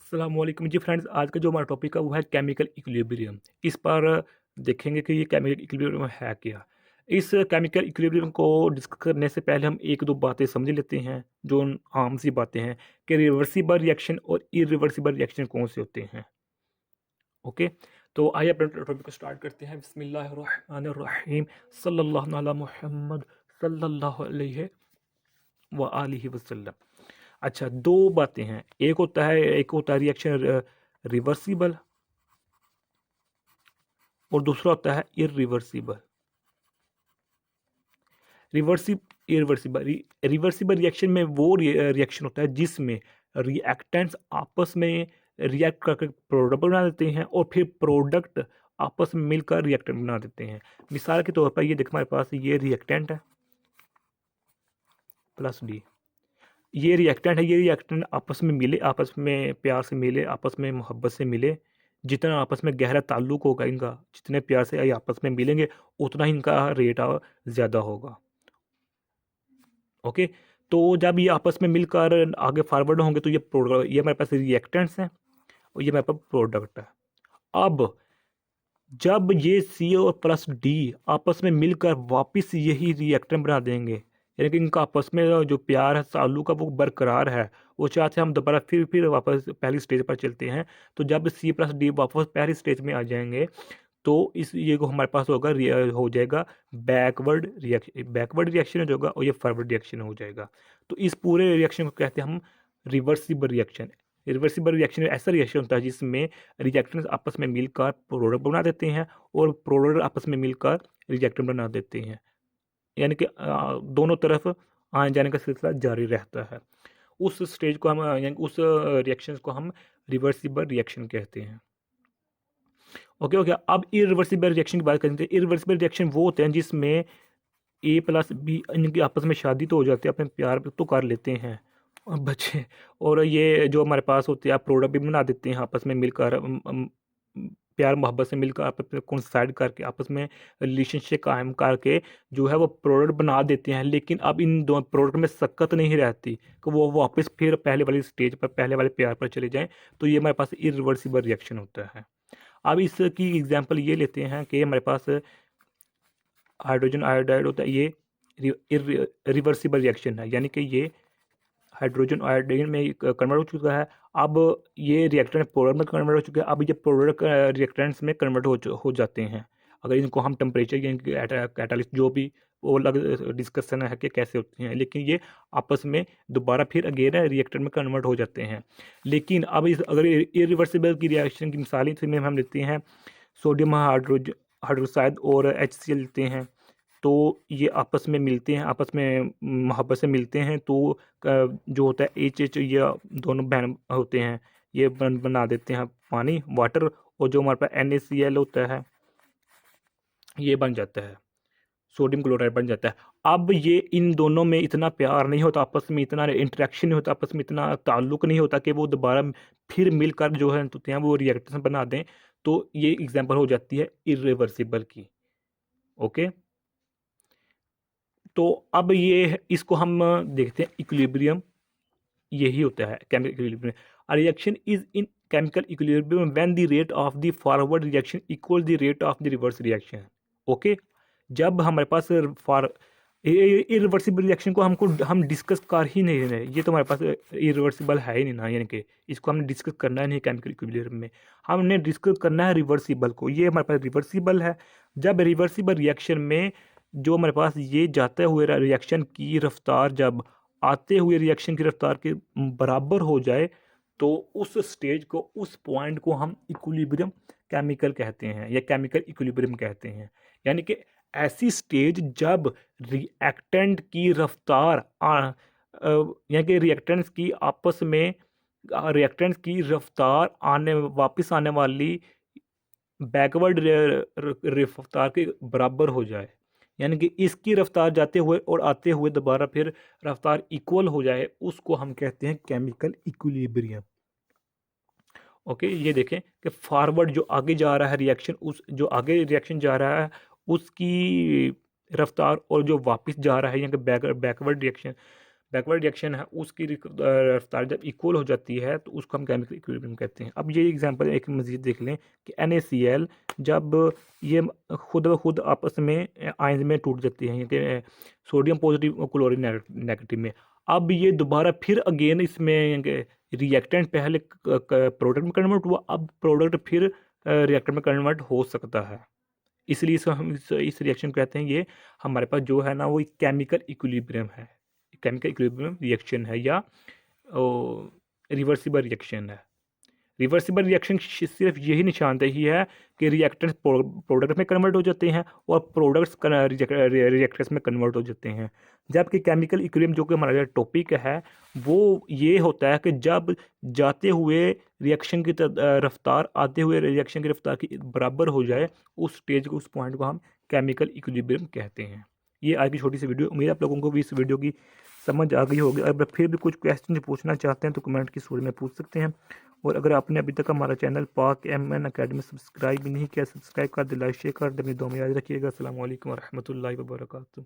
अस्सलामुअलैकुम जी फ्रेंड्स, आज का जो हमारा टॉपिक है वो है केमिकल इक्विलिब्रियम। इस पर देखेंगे कि ये केमिकल इक्विलिब्रियम है क्या। इस केमिकल इक्विलिब्रियम को डिस्कस करने से पहले हम एक दो बातें समझ लेते हैं जो आम सी बातें हैं कि रिवर्सिबल रिएक्शन और इरिवर्सिबल रिएक्शन कौन से होते हैं। ओके, तो आइए अपने टॉपिक को स्टार्ट करते हैं। बिस्मिल्लाहिर्रहमानिर्रहीम, सल्लल्लाहु अला मुहम्मद सल्लल्लाहु अलैहि व आलिहि वसल्लम। अच्छा, दो बातें हैं। एक होता है रिएक्शन रिवर्सिबल और दूसरा होता है इरिवर्सिबल। रिवर्सिब इरिवर्सिबल रिवर्सिबल रिएक्शन में वो रिएक्शन होता है जिसमें रिएक्टेंट्स आपस में रिएक्ट करके प्रोडक्ट बना देते हैं और फिर प्रोडक्ट आपस में मिलकर रिएक्टेंट बना देते हैं। मिसाल के तौर पर ये देखो, हमारे पास ये रिएक्टेंट है प्लस डी, ये रिएक्टेंट आपस में मिले, आपस में प्यार से मिले, आपस में मोहब्बत से मिले। जितना आपस में गहरा ताल्लुक होगा इनका, जितने प्यार से ये आपस में मिलेंगे उतना ही इनका रेट ज़्यादा होगा। ओके, तो जब ये आपस में मिलकर आगे फॉरवर्ड होंगे तो ये हमारे पास रिएक्टेंट्स हैं और ये हमारे पास प्रोडक्ट है। अब जब ये सी और प्लस डी आपस में मिलकर वापस यही रिएक्टेंट बना देंगे, यानी कि इनका आपस में जो प्यार है, ताल्लुक है, वो बरकरार है। वो चाहते हैं हम दोबारा फिर वापस पहली स्टेज पर चलते हैं। तो जब सी प्लस डी वापस पहली स्टेज में आ जाएंगे तो इस ये को हमारे पास होगा हो जाएगा बैकवर्ड रिएक्शन हो जाएगा और ये फॉरवर्ड रिएक्शन हो जाएगा। तो इस पूरे रिएक्शन को कहते हैं हम रिवर्सिबल रिएक्शन। रिवर्सिबल रिएक्शन ऐसा रिएक्शन होता है जिसमें रिएक्टेंट्स आपस में मिलकर प्रोडक्ट बना देते हैं और प्रोडक्ट आपस में मिलकर रिएक्टेंट बना देते हैं, यानी कि दोनों तरफ आने जाने का सिलसिला जारी रहता है। उस स्टेज को हम यानी उस रिएक्शन को हम रिवर्सिबल रिएक्शन कहते हैं। ओके ओके, अब इरिवर्सिबल रिएक्शन की बात करें तो इरिवर्सिबल रिएक्शन वो होते हैं जिसमें ए प्लस बी इनकी आपस में शादी तो हो जाती है, अपने प्यार तो कर लेते हैं और बच्चे, और ये जो हमारे पास होते हैं प्रोडक्ट भी बना देते हैं आपस में मिलकर, प्यार मोहब्बत से मिलकर आपस में कोइंसाइड करके आपस में रिलेशनशिप कायम करके जो है वो प्रोडक्ट बना देते हैं। लेकिन अब इन दो प्रोडक्ट में शक्कत नहीं रहती कि वो वापस फिर पहले वाली स्टेज पर, पहले वाले प्यार पर चले जाएं। तो ये हमारे पास इरिवर्सिबल रिएक्शन होता है। अब इसकी एग्जांपल ये लेते हैं कि हमारे पास हाइड्रोजन आयोडाइड होता है, ये रिवर्सिबल रिएक्शन है, यानी कि ये हाइड्रोजन आयोडीन में कन्वर्ट हो चुका है। अब ये रिएक्टेंट प्रोडक्ट में कन्वर्ट हो चुका है। अब ये प्रोडक्ट रिएक्टेंट्स में कन्वर्ट हो जाते हैं। अगर इनको हम टेम्परेचर या कैटालिस्ट जो भी वो अलग डिस्कशन है कि कैसे होते हैं, लेकिन ये आपस में दोबारा फिर अगेन रिएक्टर में कन्वर्ट हो जाते हैं। लेकिन अब अगर इरिवर्सिबल की रिएक्शन की मिसालें में हम लेते हैं सोडियम हाइड्रोक्साइड और HCl लेते हैं, तो ये आपस में मिलते हैं, आपस में मोहब्बत से मिलते हैं। तो जो होता है एच ये दोनों बहन होते हैं, ये बना देते हैं पानी वाटर, और जो हमारे पास NaCl होता है ये बन जाता है सोडियम क्लोराइड बन जाता है। अब ये इन दोनों में इतना प्यार नहीं होता, आपस में इतना इंटरेक्शन नहीं होता, आपस में इतना ताल्लुक नहीं होता कि वो दोबारा फिर मिलकर जो है होते हैं वो रिएक्शन बना दें। तो ये एग्जांपल हो जाती है इरिवर्सिबल की। ओके, तो अब ये इसको हम देखते हैं इक्विलिब्रियम। यही होता है chemical equilibrium. A reaction is in chemical equilibrium when the rate of the forward reaction equal the rate of the reverse reaction. Okay, जब हमारे पास फॉर इरिवर्सिबल रिएक्शन को हम डिस्कस कर ही नहीं रहे, ये तो हमारे पास इरिवर्सिबल है ही नहीं ना, यानी कि इसको हमने डिस्कस करना ही नहीं केमिकल इक्विलिब्रियम में। हमने डिस्कस करना है रिवर्सिबल को। ये हमारे पास रिवर्सिबल है। जब रिवर्सिबल रिएक्शन में जो हमारे पास ये जाते हुए रिएक्शन की रफ्तार जब आते हुए रिएक्शन की रफ्तार के बराबर हो जाए तो उस स्टेज को, उस पॉइंट को हम इक्विलिब्रियम केमिकल कहते हैं या केमिकल इक्विलिब्रियम कहते हैं। यानी कि ऐसी स्टेज जब रिएक्टेंट की रफ्तार यानी कि रिएक्टेंट्स की आपस में रिएक्टेंट्स की रफ्तार वापस आने वाली बैकवर्ड रफ्तार के बराबर हो जाए, यानी कि इसकी रफ्तार जाते हुए और आते हुए दोबारा फिर रफ्तार इक्वल हो जाए, उसको हम कहते हैं केमिकल इक्विलिब्रियम। ओके, ये देखें कि फॉरवर्ड जो आगे जा रहा है रिएक्शन, उस जो आगे रिएक्शन जा रहा है उसकी रफ्तार और जो वापस जा रहा है यानी कि बैकवर्ड रिएक्शन बैकवर्ड रिएक्शन है उसकी रफ्तार जब इक्वल हो जाती है तो उसको हम केमिकल इक्विलिब्रियम कहते हैं। अब ये एग्जांपल एक मज़ीद देख लें कि NaCl जब ये खुद ब खुद आपस में आयंस में टूट जाती हैं, कि सोडियम पॉजिटिव और क्लोरीन नेगेटिव में। अब ये दोबारा फिर अगेन इसमें रिएक्टेंट पहले प्रोडक्ट में कन्वर्ट हुआ, अब प्रोडक्ट फिर रिएक्टर में कन्वर्ट हो सकता है। इसलिए हम इस रिएक्शन को कहते हैं, ये हमारे पास जो है ना वो केमिकल इक्विलिब्रियम है, केमिकल इक्विलिब्रियम रिएक्शन है, या रिवर्सिबल रिएक्शन है। रिवर्सिबल रिएक्शन सिर्फ यही निशानदेही है कि रिएक्टेंट्स प्रोडक्ट में कन्वर्ट हो जाते हैं और प्रोडक्ट्स रिएक्टर्स में कन्वर्ट हो जाते हैं। जबकि केमिकल इक्विलिब्रियम जो कि हमारा टॉपिक है वो ये होता है कि जब जाते हुए रिएक्शन की रफ्तार आते हुए रिएक्शन की रफ्तार की बराबर हो जाए, उस स्टेज को, उस पॉइंट को हम केमिकल इक्विलिब्रियम कहते हैं। ये आज की छोटी सी वीडियो, उम्मीद आप लोगों को भी इस वीडियो की समझ आ गई होगी। अगर फिर भी कुछ क्वेश्चन पूछना चाहते हैं तो कमेंट की सूरत में पूछ सकते हैं। और अगर आपने अभी तक हमारा चैनल पाक MN अकेडमी सब्सक्राइब नहीं किया, सब्सक्राइब कर दे, लाइक शेयर कर दे, अपनी दुआ में याद रखिएगा। अस्सलाम वालेकुम रहमतुल्लाहि व बरकातहू।